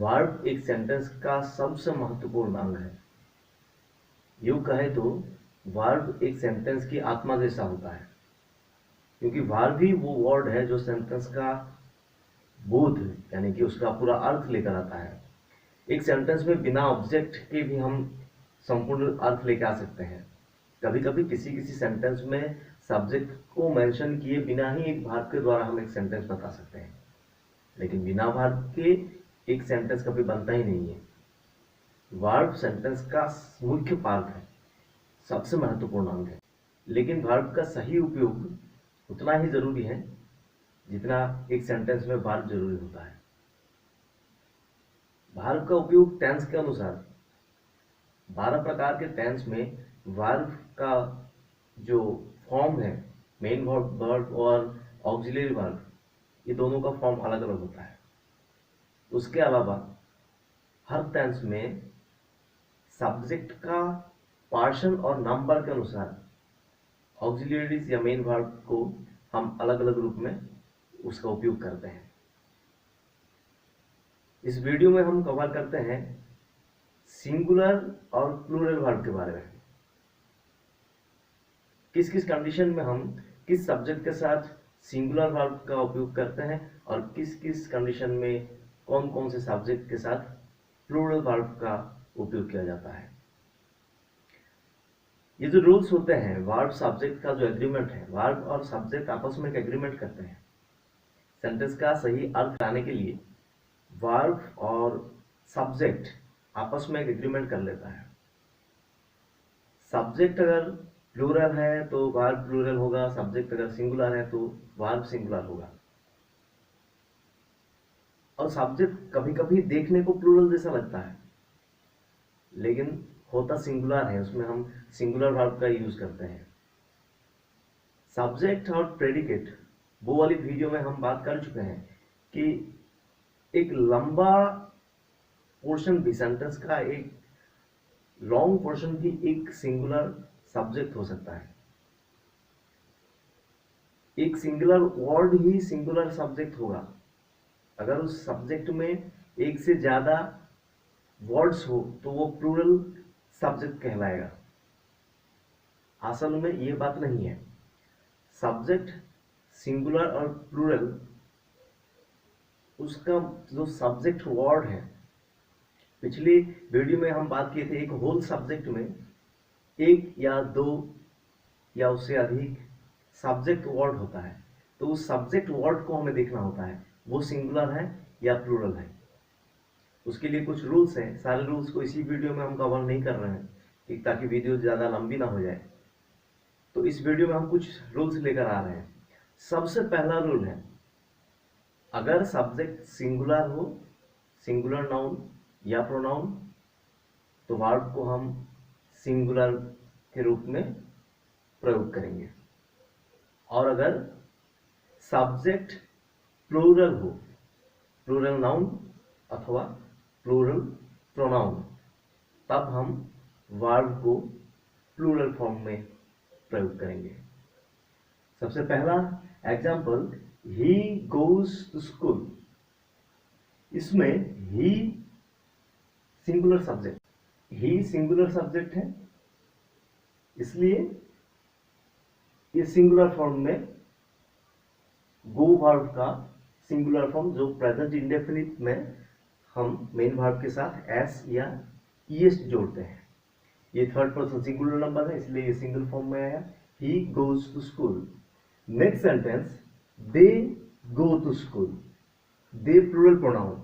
Verb एक sentence का सबसे महत्वपूर्ण अंग है। यूं कहे तो वर्ब एक सेंटेंस की आत्मा जैसा होता है, क्योंकि वर्ब ही वो वर्ड है जो सेंटेंस का बोध यानी कि उसका पूरा अर्थ लेकर आता है। एक सेंटेंस में बिना ऑब्जेक्ट के भी हम संपूर्ण अर्थ लेकर आ सकते हैं। कभी कभी किसी किसी सेंटेंस में सब्जेक्ट को मेंशन किए बिना ही एक वर्ब के द्वारा हम एक सेंटेंस बता सकते हैं, लेकिन बिना वर्ब के एक सेंटेंस कभी बनता ही नहीं है। वर्ब सेंटेंस का मुख्य पार्ट है, सबसे महत्वपूर्ण अंग है, लेकिन वर्ब का सही उपयोग उतना ही जरूरी है जितना एक सेंटेंस में वर्ब जरूरी होता है। वर्ब का उपयोग टेंस के अनुसार 12 प्रकार के टेंस में वर्ब का जो फॉर्म है, मेन वर्ब और ऑक्सिलरी वर्ब, ये दोनों का फॉर्म अलग अलग होता है। उसके अलावा हर टेंस में सब्जेक्ट का पर्सन और नंबर के अनुसार ऑक्सिलरीज या मेन वर्ब को हम अलग अलग रूप में उसका उपयोग करते हैं। इस वीडियो में हम कवर करते हैं सिंगुलर और प्लूरल वर्ब के बारे में। किस किस कंडीशन में हम किस सब्जेक्ट के साथ सिंगुलर वर्ब का उपयोग करते हैं और किस किस कंडीशन में कौन कौन से सब्जेक्ट के साथ प्लूरल वर्ब का उपयोग किया जाता है। ये जो रूल्स होते हैं, वर्ब सब्जेक्ट का जो एग्रीमेंट है, वर्ब और सब्जेक्ट आपस में एक एग्रीमेंट करते हैं। सेंटेंस का सही अर्थ लाने के लिए वर्ब और सब्जेक्ट आपस में एक एग्रीमेंट कर लेता है। सब्जेक्ट अगर प्लूरल है तो वर्ब प्लूरल होगा, सब्जेक्ट अगर सिंगुलर है तो वर्ब सिंगुलर होगा। और सब्जेक्ट कभी कभी देखने को प्लूरल जैसा लगता है, लेकिन होता सिंगुलर है, उसमें हम सिंगुलर वर्ब का यूज करते हैं। सब्जेक्ट और प्रेडिकेट वो वाली वीडियो में हम बात कर चुके हैं कि एक लंबा पोर्शन भी, सेंटेंस का एक लॉन्ग पोर्शन भी एक सिंगुलर सब्जेक्ट हो सकता है। एक सिंगुलर वर्ड ही सिंगुलर सब्जेक्ट होगा। अगर उस सब्जेक्ट में एक से ज्यादा वर्ड्स हो तो वो प्लूरल सब्जेक्ट कहलाएगा। असल में ये बात नहीं है। सब्जेक्ट सिंगुलर और प्लूरल, उसका जो सब्जेक्ट वर्ड है, पिछली वीडियो में हम बात किए थे, एक होल सब्जेक्ट में एक या दो या उससे अधिक सब्जेक्ट वर्ड होता है, तो उस सब्जेक्ट वर्ड को हमें देखना होता है वो सिंगुलर है या प्लूरल है। उसके लिए कुछ रूल्स हैं। सारे रूल्स को इसी वीडियो में हम कवर नहीं कर रहे हैं ताकि वीडियो ज़्यादा लंबी ना हो जाए, तो इस वीडियो में हम कुछ रूल्स लेकर आ रहे हैं। सबसे पहला रूल है, अगर सब्जेक्ट सिंगुलर हो, सिंगुलर नाउन या प्रोनाउन, तो वर्ब को हम सिंगुलर के रूप में प्रयोग करेंगे। और अगर सब्जेक्ट प्लूरल हो, प्लूरल नाउन अथवा प्लूरल प्रोनाउन, तब हम वर्ब को प्लूरल फॉर्म में प्रयोग करेंगे। सबसे पहला example, he goes to school. इसमें he singular subject, he singular subject है, इसलिए ये सिंगुलर फॉर्म में गो वर्ब का सिंगुलर फॉर्म, जो प्रेजेंट इंडेफिनिट में हम मेन वर्ब के साथ एस या ईएस जोड़ते हैं, ये थर्ड पर्सन सिंगुलर नंबर है, इसलिए ये सिंगल फॉर्म में आया, he goes to school. Next sentence, they go to school. They plural pronoun.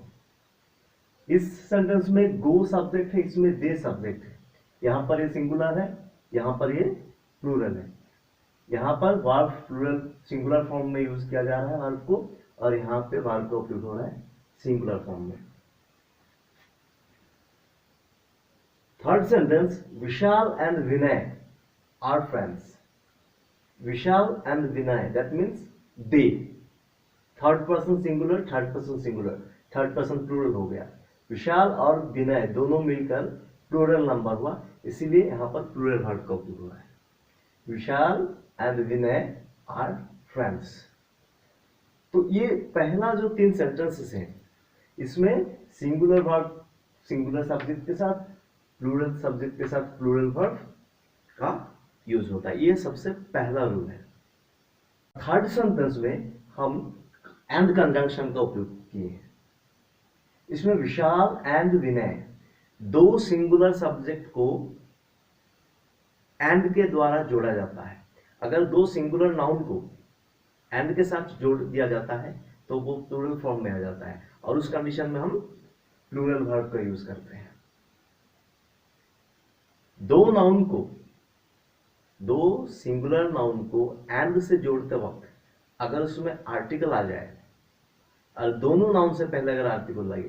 इस सेंटेंस में गो सब्जेक्ट है, इसमें दे सब्जेक्ट है। यहां पर ये सिंगुलर है, यहां पर ये प्लूरल है। यहां पर वर्ब प्लूरल सिंगुलर फॉर्म में यूज किया जा रहा है वर्ब को, और यहां पे वर्ब का उपयोग हो रहा है सिंगुलर फॉर्म में। Third sentence, Vishal and Vinay are friends. Vishal and Vinay, that means they. Third person singular, third person singular, third person plural हो गया। विशाल और विनय दोनों मिलकर प्लूरल नंबर हुआ, इसीलिए यहां पर प्लूरल वर्ब का उपयोग हो रहा है। विशाल एंड विनय आर फ्रेंड्स। तो ये पहला जो 3 सेंटेंसेस हैं, इसमें सिंगुलर वर्ब सिंगुलर सब्जेक्ट के साथ, प्लूरल सब्जेक्ट के साथ प्लूरल वर्ब का यूज होता है। ये सबसे पहला रूल है। थर्ड सेंटेंस में हम एंड कंजंक्शन का उपयोग किए हैं। इसमें विशाल एंड विनय दो सिंगुलर सब्जेक्ट को एंड के द्वारा जोड़ा जाता है। अगर दो सिंगुलर नाउन को एंड के साथ जोड़ दिया जाता है तो वो प्लूरल फॉर्म में आ जाता है, और उस कंडीशन में हम प्लूरल वर्ब का यूज करते हैं। दो सिंगुलर नाउन को एंड से जोड़ते वक्त अगर उसमें आर्टिकल आ जाए और दोनों नाउन से पहले अगर आर्टिकल लगे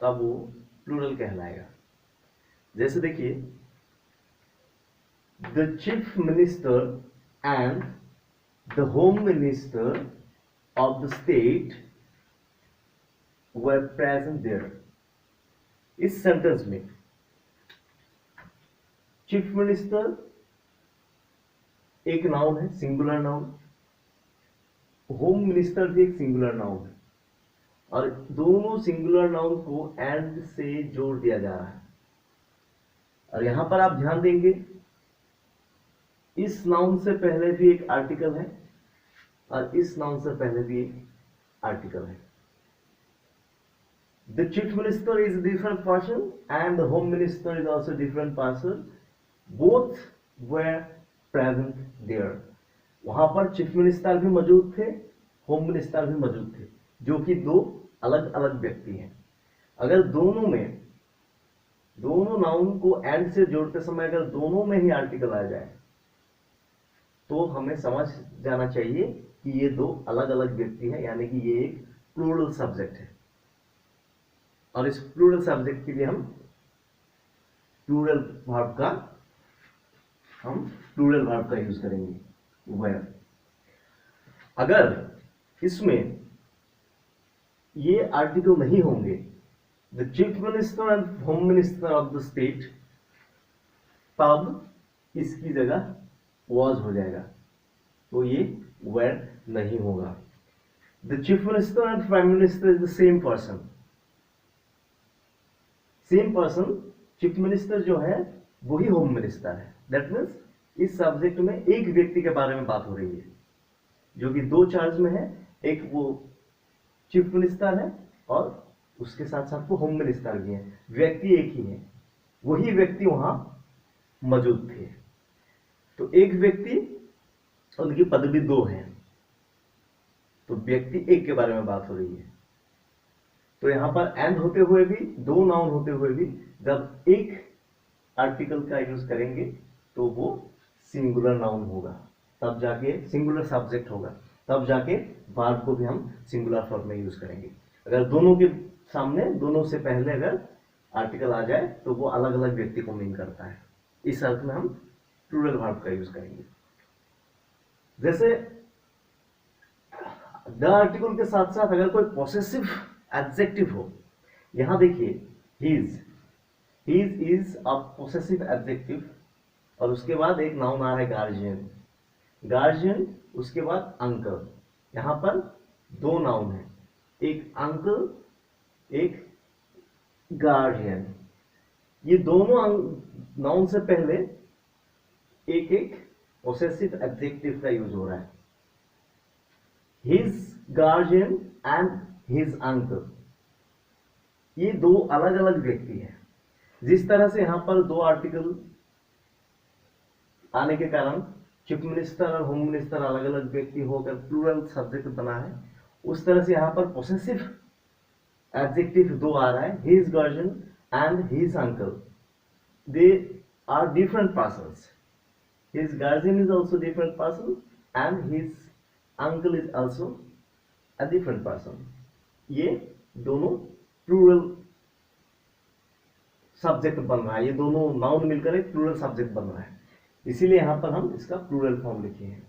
तब वो प्लूरल कहलाएगा। जैसे देखिए, the chief minister and the home minister of the state were present there. इस सेंटेंस में चीफ मिनिस्टर एक नाउन है, सिंगुलर नाउन, होम मिनिस्टर भी एक सिंगुलर नाउन है, और दोनों सिंगुलर नाउन को एंड से जोड़ दिया जा रहा है। और यहां पर आप ध्यान देंगे, इस नाउन से पहले भी एक आर्टिकल है और इस नाउन से पहले भी एक आर्टिकल है। The chief minister is a different person and the home minister is also a different person. Both were present there. वहां पर चीफ मिनिस्टर भी मौजूद थे, होम मिनिस्टर भी मौजूद थे, जो कि दो अलग अलग व्यक्ति हैं। अगर दोनों नाउन को एंड से जोड़ते समय अगर दोनों में ही आर्टिकल आ जाए तो हमें समझ जाना चाहिए कि ये दो अलग अलग व्यक्ति हैं, यानी कि ये एक प्लूरल सब्जेक्ट है। और इस प्लूरल सब्जेक्ट के लिए हम प्लूरल वर्ब का यूज करेंगे, वेयर। अगर इसमें ये आर्टिकल नहीं होंगे, the chief minister and home minister of the state, तब इसकी जगह वॉज हो जाएगा, तो ये वेयर नहीं होगा। The chief minister and prime minister is the same person. Same person, chief minister जो है वही होम मिनिस्टर है। दैट मीन्स इस सब्जेक्ट में एक व्यक्ति के बारे में बात हो रही है जो कि दो चार्ज में है। एक वो चीफ मिनिस्टर है और उसके साथ साथ वो होम मिनिस्टर भी है। व्यक्ति एक ही है, वही व्यक्ति वहां मौजूद थे। तो एक व्यक्ति, उनकी पदवी दो है, तो व्यक्ति एक के बारे में बात हो रही है। तो यहां पर एंड होते हुए भी, दो नाउन होते हुए भी, जब एक आर्टिकल का यूज करेंगे तो वो सिंगुलर नाउन होगा, तब जाके सिंगुलर सब्जेक्ट होगा, तब जाके वर्ब को भी हम सिंगुलर फॉर्म में यूज करेंगे। अगर दोनों के सामने, दोनों से पहले अगर आर्टिकल आ जाए तो वो अलग अलग व्यक्ति को मीन करता है। इस अर्थ में हम प्लूरल वर्ब का यूज करेंगे। जैसे द आर्टिकल के साथ साथ अगर कोई पॉसेसिव एडजेक्टिव हो, यहां देखिए, his is a possessive adjective, और उसके बाद एक नाउन आ रहा है गार्जियन, उसके बाद अंकल। यहां पर दो नाउन है, एक अंकल, एक गार्जियन। ये दोनों नाउन से पहले एक एक पॉसेसिव एडजेक्टिव का यूज हो रहा है। His guardian and his uncle, ये दो अलग अलग व्यक्ति हैं। जिस तरह से यहां पर दो आर्टिकल आने के कारण चीफ मिनिस्टर और होम मिनिस्टर अलग अलग व्यक्ति होकर प्लूरल सब्जेक्ट बना है, उस तरह से यहां पर पॉसेसिव एडजेक्टिव दो आ रहा है, his guardian and his uncle. They are different persons. His guardian is also different person and his uncle is also a different person. ये दोनों प्लूरल सब्जेक्ट बन रहा है, ये दोनों नाउन मिलकर एक प्लूरल सब्जेक्ट बन रहा है, इसीलिए यहां पर हम इसका प्लूरल फॉर्म लिखे हैं।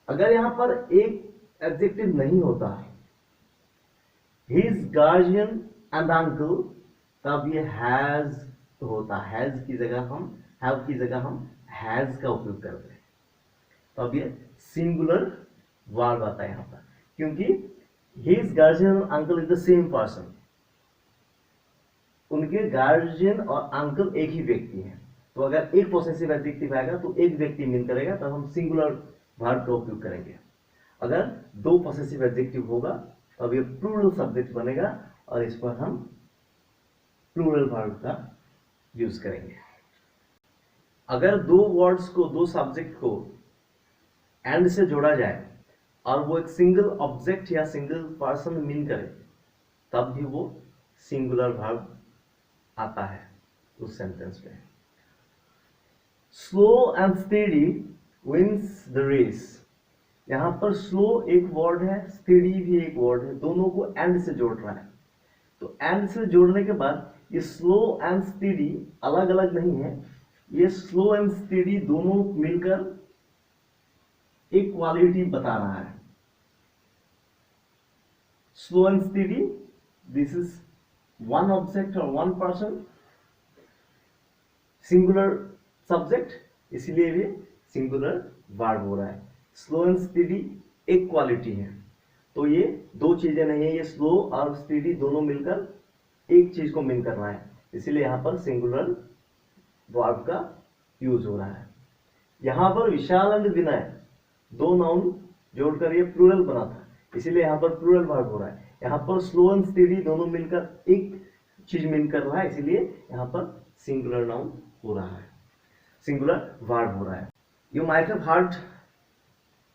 अगर यहां पर एक एडजेक्टिव नहीं होता, his guardian and uncle, तब ये हैज होता। हैज की जगह हम, हैव की जगह हम हैज का उपयोग करते हैं, तो अब ये सिंगुलर वर्ब आता है यहां पर, क्योंकि his guardian uncle is the same person. उनके गार्जियन और अंकल एक ही व्यक्ति हैं। तो अगर एक पॉसेसिव एडजेक्टिव आएगा तो एक व्यक्ति मीन करेगा, तब हम सिंगुलर वर्ब का उपयोग करेंगे। अगर दो पॉसेसिव एडजेक्टिव होगा तब ये प्लूरल सब्जेक्ट बनेगा और इस पर हम प्लूरल वर्ब का यूज करेंगे। अगर दो वर्ड्स को, दो सब्जेक्ट को एंड से जोड़ा जाए और वो एक सिंगल ऑब्जेक्ट या सिंगल पर्सन मीन करे, तब भी वो सिंगुलर वर्ब आता है उस सेंटेंस में। Slow and steady wins the race. यहां पर स्लो एक वर्ड है, स्टेडी भी एक वर्ड है, दोनों को एंड से जोड़ रहा है। तो एंड से जोड़ने के बाद ये स्लो एंड स्टेडी अलग अलग नहीं है, ये स्लो एंड स्टेडी दोनों मिलकर एक क्वालिटी बता रहा है। Slow and steady, this is one object और वन पर्सन, सिंगुलर सब्जेक्ट, इसलिए भी सिंगुलर वर्ब हो रहा है। स्लो एंड स्टेडी एक क्वालिटी है, तो ये दो चीजें नहीं है, ये स्लो और स्टेडी दोनों मिलकर एक चीज को मीन कर रहा है, इसलिए यहां पर सिंगुलर वर्ब का यूज हो रहा है। यहां पर विशाल एंड विनय दो नाउन जोड़कर ये प्लूरल बना था, इसीलिए यहां पर प्लूरल वर्ब हो रहा है। यहां पर स्लो एंड स्टेडी दोनों मिलकर एक चीज मीन कर रहा है, इसलिए यहां पर सिंगुलर नाउन हो रहा है, सिंगुलर वर्ब हो रहा है। You might have heard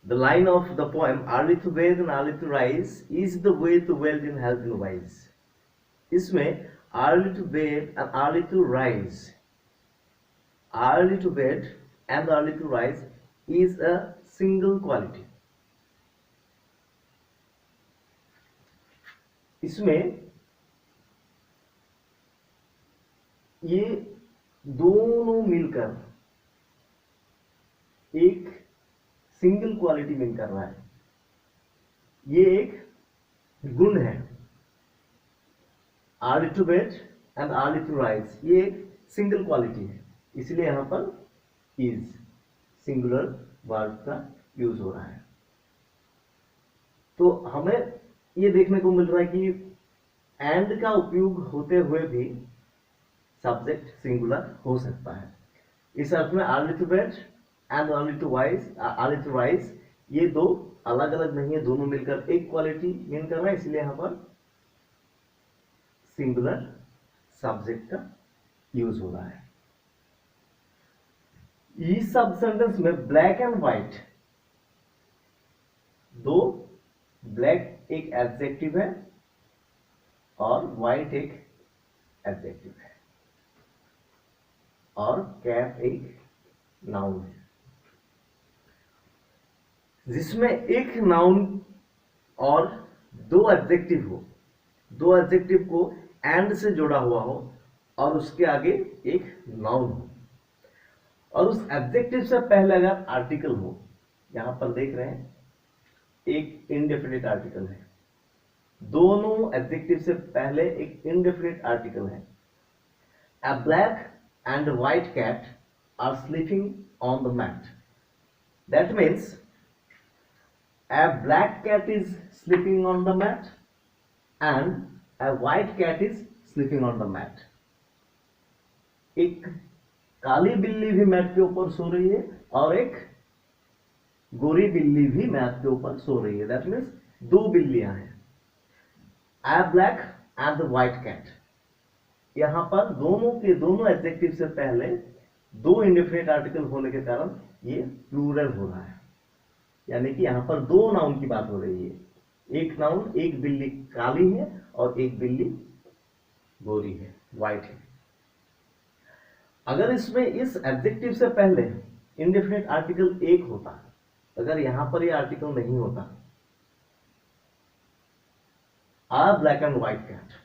the line of the poem, early to bed and early to rise is the way to wealth in health and wise. इसमें early to bed and early to rise, early to bed and early to rise is a single quality. इसमें ये दोनों मिलकर एक single quality mean कर रहा है, ये एक गुण है। Early to bed and early to rise ये एक सिंगल क्वालिटी है, इसलिए यहां पर इज सिंगुलर वर्ब का यूज हो रहा है। तो हमें ये देखने को मिल रहा है कि एंड का उपयोग होते हुए भी सब्जेक्ट सिंगुलर हो सकता है। इस अर्थ में early to bed and early to rise ये दो अलग अलग नहीं है, दोनों मिलकर एक क्वालिटी मीन कर रहा है, इसलिए यहां पर सिंगुलर सब्जेक्ट का यूज हो रहा है। इस सब सेंटेंस में ब्लैक एंड व्हाइट दो, ब्लैक एक एडजेक्टिव है और व्हाइट एक एडजेक्टिव है और कैट एक नाउन है। जिसमें एक नाउन और दो एडजेक्टिव हो, दो एडजेक्टिव को एंड से जोड़ा हुआ हो और उसके आगे एक नाउन हो और उस एडजेक्टिव से पहले अगर आर्टिकल हो, यहां पर देख रहे हैं एक इंडेफिनिट आर्टिकल है, दोनों एडजेक्टिव से पहले एक इंडेफिनिट आर्टिकल है। A black and white cat are sleeping on the mat. That means a black cat is sleeping on the mat and a white cat is sleeping on the mat. एक काली बिल्ली भी mat के ऊपर सो रही है और एक गोरी बिल्ली भी मैट के ऊपर सो रही है। दैट मीन्स दो बिल्लियां हैं। A black and the white cat. यहां पर दोनों के दोनों एडजेक्टिव से पहले दो इंडेफिनिट आर्टिकल होने के कारण ये प्लूरल हो रहा है, यानी कि यहां पर दो नाउन की बात हो रही है। एक नाउन, एक बिल्ली काली है और एक बिल्ली गोरी है, व्हाइट है। अगर इसमें इस एडजेक्टिव से पहले इंडेफिनिट आर्टिकल एक होता, अगर यहां पर ये आर्टिकल नहीं होता, आ ब्लैक एंड व्हाइट कैट,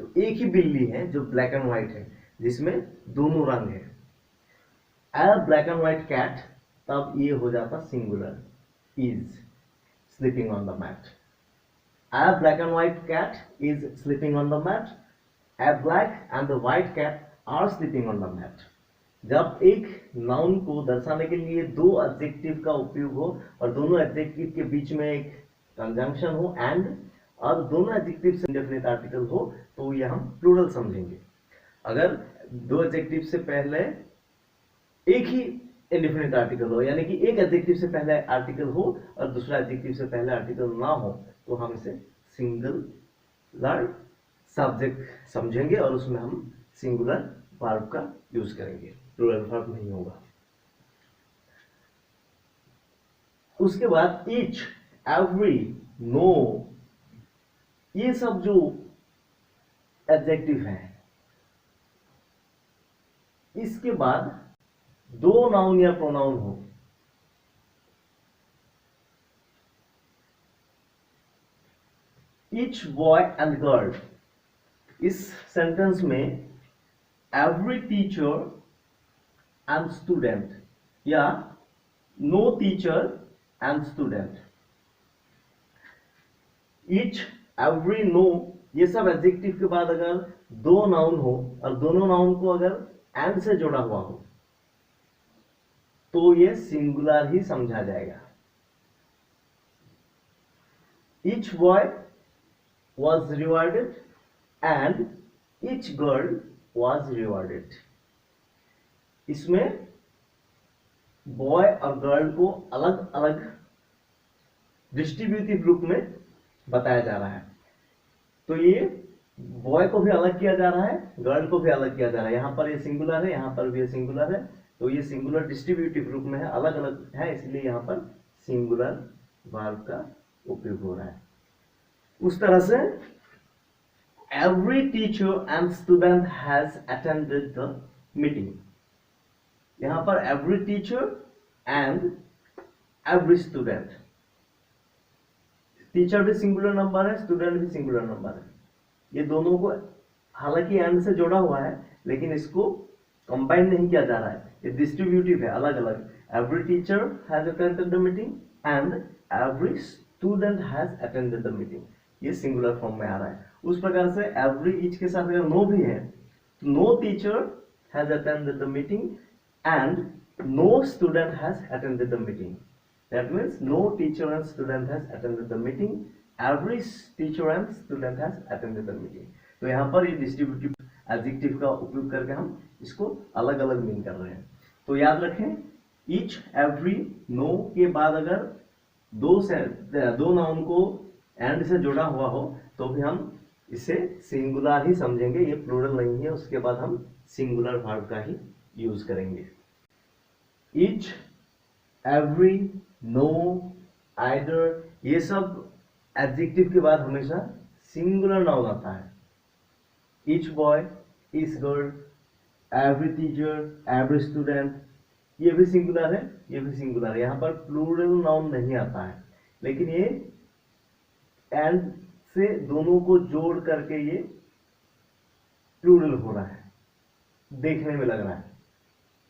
तो एक ही बिल्ली है जो ब्लैक एंड व्हाइट है, जिसमें दोनों रंग है। A black and white cat, तब ये हो जाता singular, is sleeping on the mat. A black and white cat is sleeping on the mat. A black and the white cat are sleeping on the mat. जब एक noun को दर्शाने के लिए दो एडजेक्टिव का उपयोग हो और दोनों एडजेक्टिव के बीच में एक कंजंक्शन हो एंड, और दोनों एडजेक्टिव से इंडेफिनिट आर्टिकल हो तो ये हम प्लूरल समझेंगे। अगर दो एडजेक्टिव से पहले एक ही इंडेफिनिट आर्टिकल हो, यानी कि एक एडजेक्टिव से पहले आर्टिकल हो और दूसरा एडजेक्टिव से पहले आर्टिकल ना हो, तो हम इसे सिंगुलर सब्जेक्ट समझेंगे और उसमें हम सिंगुलर वर्ब का यूज करेंगे, प्लूरल वर्ब नहीं होगा। उसके बाद ईच, एवरी, नो, ये सब जो एडजेक्टिव हैं, इसके बाद दो नाउन या प्रोनाउन हो, ईच बॉय एंड गर्ल, इस सेंटेंस में एवरी टीचर एंड स्टूडेंट या no teacher and student, each, every, no, ये सब एडजेक्टिव के बाद अगर दो नाउन हो और दोनों नाउन को अगर एंड से जोड़ा हुआ हो तो ये सिंगुलर ही समझा जाएगा। Each boy was rewarded and each girl was rewarded, इसमें बॉय और गर्ल को अलग अलग डिस्ट्रीब्यूटिव रूप में बताया जा रहा है। तो ये बॉय को भी अलग किया जा रहा है, गर्ल को भी अलग किया जा रहा है। यहां पर ये सिंगुलर है, यहां पर भी ये सिंगुलर है, तो ये सिंगुलर डिस्ट्रीब्यूटिव रूप में है, अलग अलग है, इसलिए यहां पर सिंगुलर वर्ब का उपयोग हो रहा है। उस तरह से every teacher and student has attended the meeting, यहां पर every teacher and every student, teacher भी सिंगुलर नंबर है, स्टूडेंट भी सिंगुलर नंबर है, ये दोनों को हालांकि एंड से जोड़ा हुआ है लेकिन इसको कंबाइन नहीं किया जा रहा है, ये डिस्ट्रीब्यूटिव है, अलग अलग। Every teacher has attended the meeting and every student has attended the meeting, ये सिंगुलर फॉर्म में आ रहा है। उस प्रकार से एवरी ईच के साथ अगर नो भी है तो no teacher has attended the meeting and no student has attended the meeting, that means no teacher and student has attended the meeting, every teacher and student has attended the meeting. तो यहाँ पर ये distributive adjective का उपयोग करके हम इसको अलग अलग मीन कर रहे हैं। तो याद रखें, ईच, एवरी, नो के बाद अगर दो नाउन को एंड से जुड़ा हुआ हो तो भी हम इसे सिंगुलर ही समझेंगे, ये प्लूरल नहीं है। उसके बाद हम सिंगुलर वर्ब का ही यूज करेंगे। ईच, एवरी, नो, आइदर, ये सब एडजेक्टिव के बाद हमेशा सिंगुलर नाउन आता है। Each boy, each girl, every teacher, every student, ये भी सिंगुलर है, ये भी सिंगुलर है। यहाँ पर प्लूरल नाउन नहीं आता है, लेकिन ये एंड से दोनों को जोड़ करके ये प्लूरल हो रहा है, देखने में लग रहा है,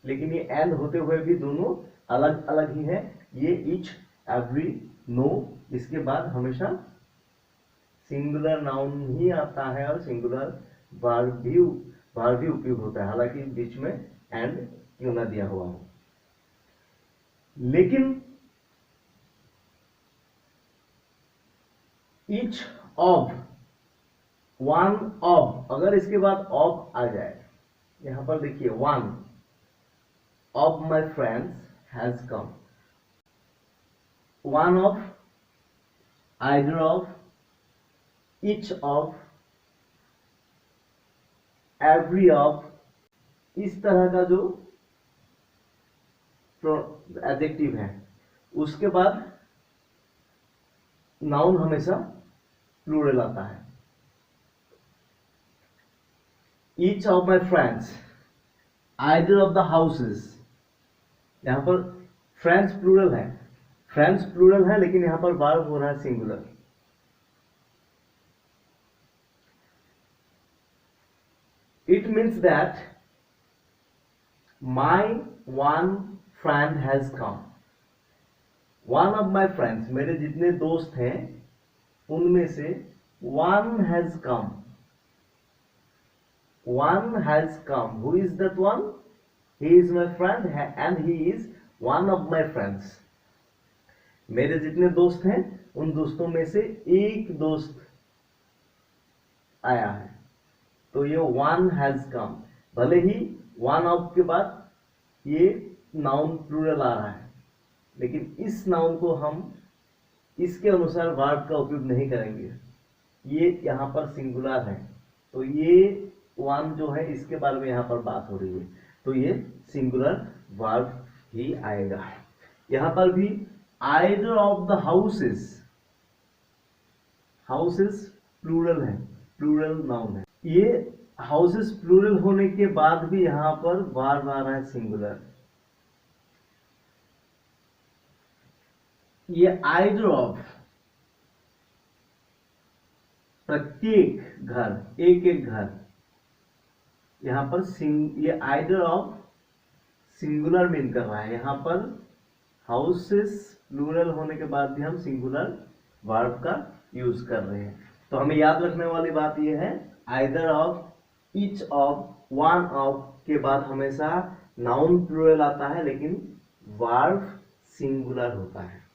लेकिन ये एंड होते हुए भी दोनों अलग अलग ही है। ये ईच, एवरी, नो, इसके बाद हमेशा सिंगुलर नाउन ही आता है और सिंगुलर वर्ब भी उपयोग होता है, हालांकि बीच में एंड क्यों ना दिया हुआ हो। लेकिन ईच ऑफ, वन ऑफ, अगर इसके बाद ऑफ आ जाए, यहां पर देखिए, one of my friends has come, one of, either of, each of, every of, इस तरह का जो एडजेक्टिव है उसके बाद नाउन हमेशा प्लूरल आता है। Each of my friends, either of the houses, यहां पर फ्रेंड्स प्लूरल है लेकिन यहां पर वर्ब हो रहा है singular. It means that my one friend has come, one of my friends, मेरे जितने दोस्त हैं उनमें से one has come, one has come, who is that one? He is my friend and he is one of my friends. मेरे जितने दोस्त हैं उन दोस्तों में से एक दोस्त आया है, तो ये वन हैज कम। भले ही वन ऑफ के बाद ये नाउन प्लूरल आ रहा है, लेकिन इस नाउन को हम इसके अनुसार वर्ब का उपयोग नहीं करेंगे। ये यहाँ पर सिंगुलर है, तो ये वन जो है इसके बारे में यहाँ पर बात हो रही है, तो ये सिंगुलर वर्ब ही आएगा। यहाँ पर भी either of the houses, houses plural है, प्लूरल नाउन है। ये हाउसेस प्लूरल होने के बाद भी यहाँ पर वर्ब आ रहा है सिंगुलर। ये आइदर ऑफ, प्रत्येक घर, एक एक घर, यहाँ पर ये आइदर ऑफ सिंगुलर मीन कर रहा है। यहाँ पर हाउसेस प्लूरल होने के बाद भी हम सिंगुलर वर्ब का यूज कर रहे हैं। तो हमें याद रखने वाली बात यह है, either of, each of, one of के बाद हमेशा नाउन प्लूरल आता है, लेकिन वर्ब सिंगुलर होता है।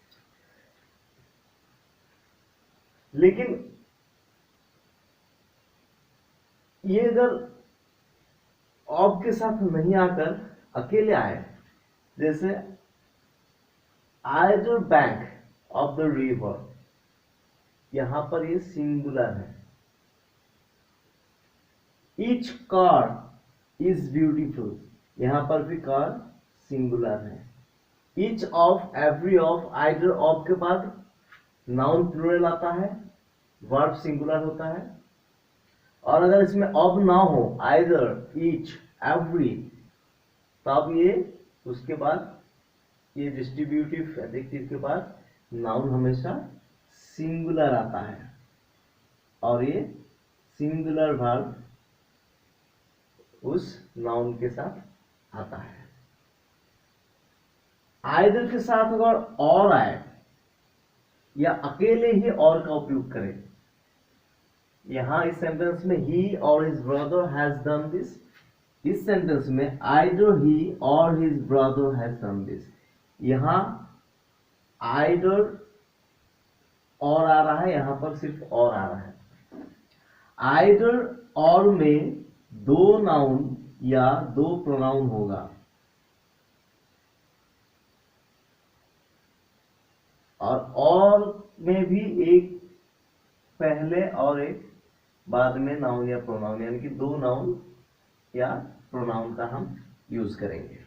लेकिन ये अगर ऑफ के साथ नहीं आकर अकेले आए, जैसे either bank of the river, यहां पर ये सिंगुलर है। ईच कार इज ब्यूटीफुल, यहां पर भी कार सिंगुलर है। Each of, every of, either of के बाद नाउन प्लूरल आता है, वर्ब सिंगुलर होता है। और अगर इसमें ऑफ ना हो, आइदर, ईच, एवरी, तब ये उसके बाद ये डिस्ट्रीब्यूटिव एडजेक्टिव के बाद नाउन हमेशा सिंगुलर आता है, और ये सिंगुलर वर्ब उस नाउन के साथ आता है। आइदर के साथ अगर और आए या अकेले ही और का उपयोग करें, यहां इस सेंटेंस में ही और his brother has done this, इस सेंटेंस में आइदर ही और his brother has done this, यहां आइदर और आ रहा है, यहां पर सिर्फ और आ रहा है। आइदर और में दो नाउन या दो प्रोनाउन होगा, और में भी एक पहले और एक बाद में नाउन या प्रोनाउन, यानी कि दो नाउन या प्रोनाउन का हम यूज करेंगे।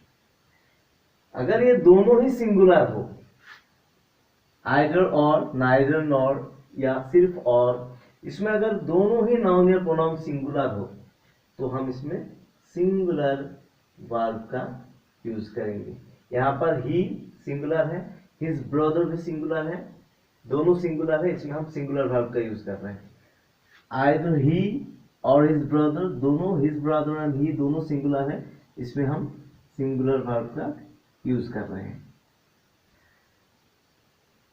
अगर ये दोनों ही सिंगुलर हो, आइदर और, नाइदर नॉर, या सिर्फ और, इसमें अगर दोनों ही नाउन या प्रोनाउन सिंगुलर हो, तो हम इसमें सिंगुलर वर्ब का यूज करेंगे। यहाँ पर ही सिंगुलर है, हिज ब्रदर भी सिंगुलर है, दोनों सिंगुलर है, इसमें हम सिंगुलर वर्ब का यूज कर रहे हैं। आइदर ही और हिज ब्रदर, दोनों हिज ब्रदर एंड ही दोनों सिंगुलर है, इसमें हम सिंगुलर वर्ब का यूज कर रहे हैं।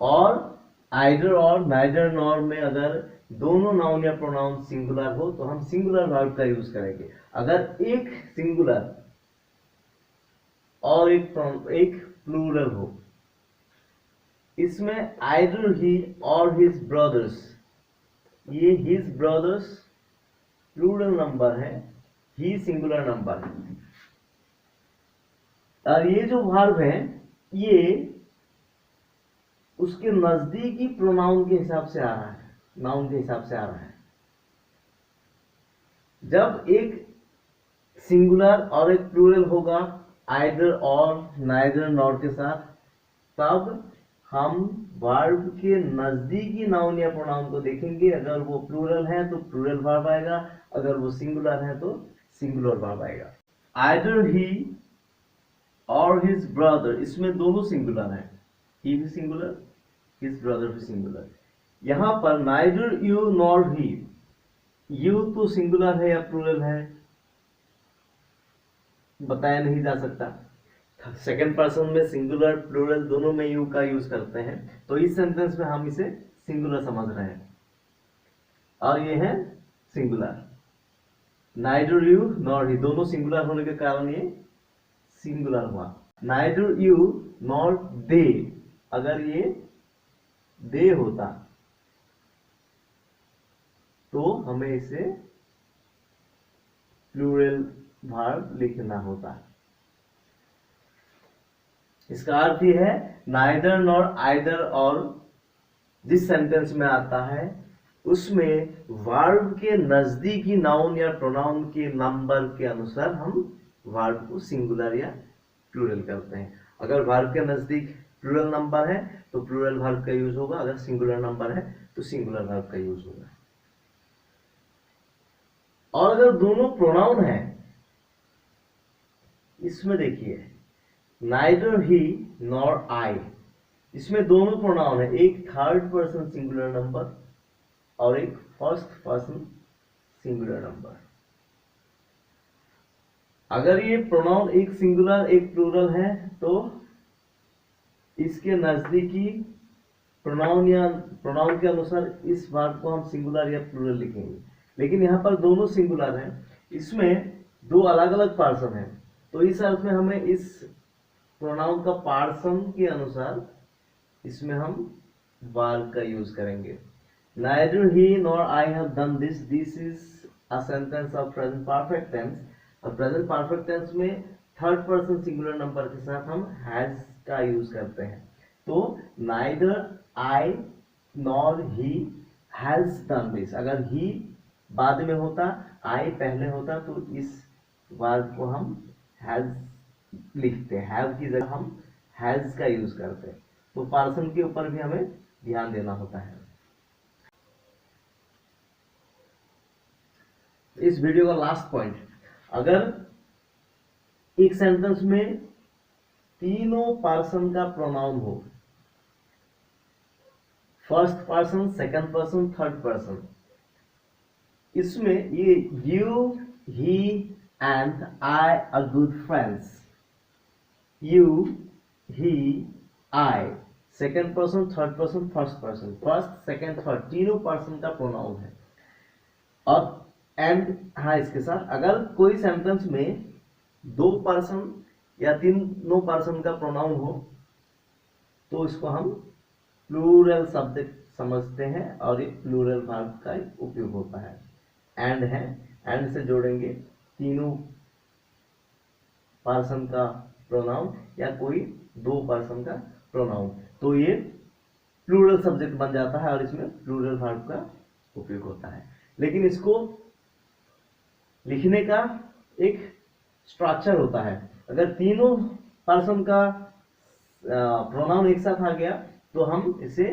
और आइदर और, नाइदर नॉर में अगर दोनों नाउन या प्रोनाउन सिंगुलर हो, तो हम सिंगुलर वर्ब का यूज करेंगे। अगर एक सिंगुलर और एक प्लूरल हो, इसमें आइदर ही और हिज ब्रदर्स, ये हिज ब्रदर्स प्लूरल नंबर है, ही सिंगुलर नंबर है, और ये जो वर्ब है ये उसके नजदीकी प्रोनाउन के हिसाब से आ रहा है, नाउन के हिसाब से आ रहा है। जब एक सिंगुलर और एक प्लूरल होगा आइदर और, नाइदर नॉर के साथ, तब हम वर्ब के नजदीकी नाउन या प्रोनाउन को देखेंगे। अगर वो प्लूरल है तो प्लूरल वर्ब आएगा, अगर वो सिंगुलर है तो सिंगुलर वर्ब आएगा। आइदर ही और हिज ब्रदर, इसमें दोनों सिंगुलर है, ही भी सिंगुलर, हिज ब्रदर भी सिंगुलर। यहां पर neither you nor he, you तो सिंगुलर है या प्लूरल है बताया नहीं जा सकता। सेकंड पर्सन में सिंगुलर प्लूरल दोनों में यू का यूज करते हैं, तो इस सेंटेंस में हम इसे सिंगुलर समझ रहे हैं, और ये है सिंगुलर। नाइदर यू नॉर ही, दोनों सिंगुलर होने के कारण ये सिंगुलर हुआ। नाइदर यू नॉर दे, अगर ये दे होता तो हमें इसे प्लूरल वर्ब लिखना होता है। इसका अर्थ यह है नाइदर नॉर आइदर, और जिस सेंटेंस में आता है उसमें वर्ब के नजदीकी नाउन या प्रोनाउन के नंबर के अनुसार हम वर्ब को सिंगुलर या प्लूरल करते हैं। अगर वर्ब के नजदीक प्लूरल नंबर है तो प्लूरल वर्ब का यूज होगा, अगर सिंगुलर नंबर है तो सिंगुलर वर्ब का यूज होगा। और अगर दोनों प्रोनाउन है, इसमें देखिए नाइदर ही नॉर आई, इसमें दोनों प्रोनाउन है, एक थर्ड पर्सन सिंगुलर नंबर और एक फर्स्ट पर्सन सिंगुलर नंबर। अगर ये प्रोनाउन एक सिंगुलर एक प्लूरल है तो इसके नजदीकी प्रोनाउन के अनुसार इस वर्ब को हम सिंगुलर या प्लूरल लिखेंगे। लेकिन यहाँ पर दोनों सिंगुलर हैं, इसमें दो अलग अलग पर्सन हैं, तो इस अर्थ में हमें इस प्रोनाउन का पर्सन के अनुसार इसमें हम वर्ब का यूज करेंगे। Neither he nor I have done this. This is a sentence of present perfect tense. और present perfect tense में थर्ड पर्सन सिंगुलर नंबर के साथ हम has का यूज करते हैं। तो neither I nor he has done this, अगर he बाद में होता, I पहले होता, तो इस वर्ब को हम has लिखते हैं, have की जगह हम has का यूज करते हैं। तो पर्सन के ऊपर भी हमें ध्यान देना होता है। इस वीडियो का लास्ट पॉइंट, अगर एक सेंटेंस में तीनों पर्सन का प्रोनाउन हो, first person, second person, third person, इसमें ये you, he and I R good friends, you, he, I, second person, third person, first person, first second third तीनों पर्सन का प्रोनाउन है। और एंड हाँ, इसके साथ अगर कोई सेंटेंस में दो पर्सन या तीनों पर्सन का प्रोनाउन हो तो इसको हम प्लूरल सब्जेक्ट समझते हैं और ये प्लूरल वर्ब का उपयोग होता है। एंड है, एंड से जोड़ेंगे तीनों पर्सन का प्रोनाउन या कोई दो पर्सन का प्रोनाउन, तो ये प्लूरल सब्जेक्ट बन जाता है और इसमें प्लूरल वर्ब का उपयोग होता है। लेकिन इसको लिखने का एक स्ट्रक्चर होता है। अगर तीनों पर्सन का प्रोनाउन एक साथ आ गया तो हम इसे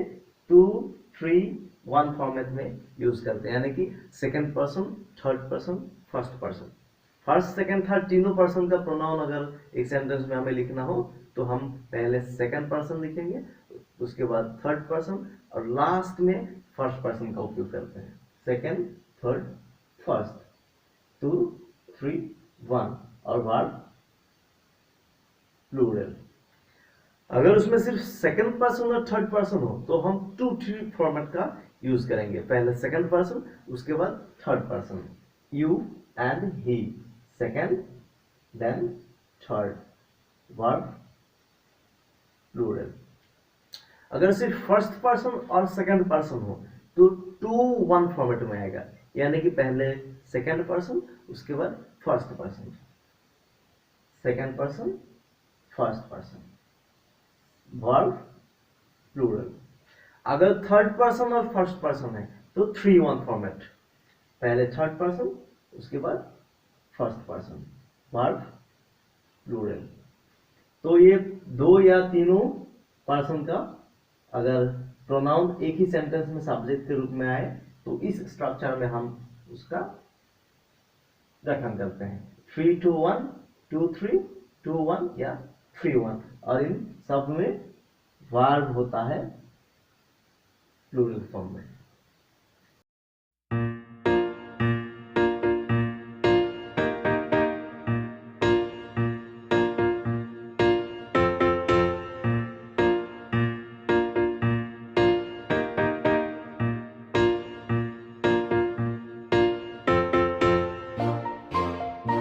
2, 3, 1 फॉर्मेट में यूज करते हैं, यानी कि second person, third person, first person. First second third तीनों पर्सन का प्रोनाउन अगर एक सेंटेंस में हमें लिखना हो तो हम पहले सेकंड पर्सन लिखेंगे, उसके बाद थर्ड पर्सन और लास्ट में फर्स्ट पर्सन का उपयोग करते हैं। सेकंड, थर्ड, फर्स्ट, 2, 3, 1 और वर्ब प्लूरल। अगर उसमें सिर्फ सेकंड पर्सन और थर्ड पर्सन हो तो हम 2, 3 फॉर्मेट का यूज करेंगे, पहले सेकंड पर्सन उसके बाद third person, you and he, second then third, verb plural. अगर सिर्फ फर्स्ट पर्सन और सेकंड पर्सन हो तो 2-1 फॉर्मेट में आएगा, यानी कि पहले सेकंड पर्सन उसके बाद first person, second person, first person, verb plural. अगर थर्ड पर्सन और फर्स्ट पर्सन है तो 3-1 फॉर्मेट, पहले थर्ड पर्सन उसके बाद फर्स्ट पर्सन, वर्ब प्लूरल। तो ये दो या तीनों पर्सन का अगर प्रोनाउन एक ही सेंटेंस में सब्जेक्ट के रूप में आए तो इस स्ट्रक्चर में हम उसका गठन करते हैं, 3-2-1, 2-3, 2-1 या 3-1, और इन सब में वर्ब होता है प्लूरल फॉर्म में।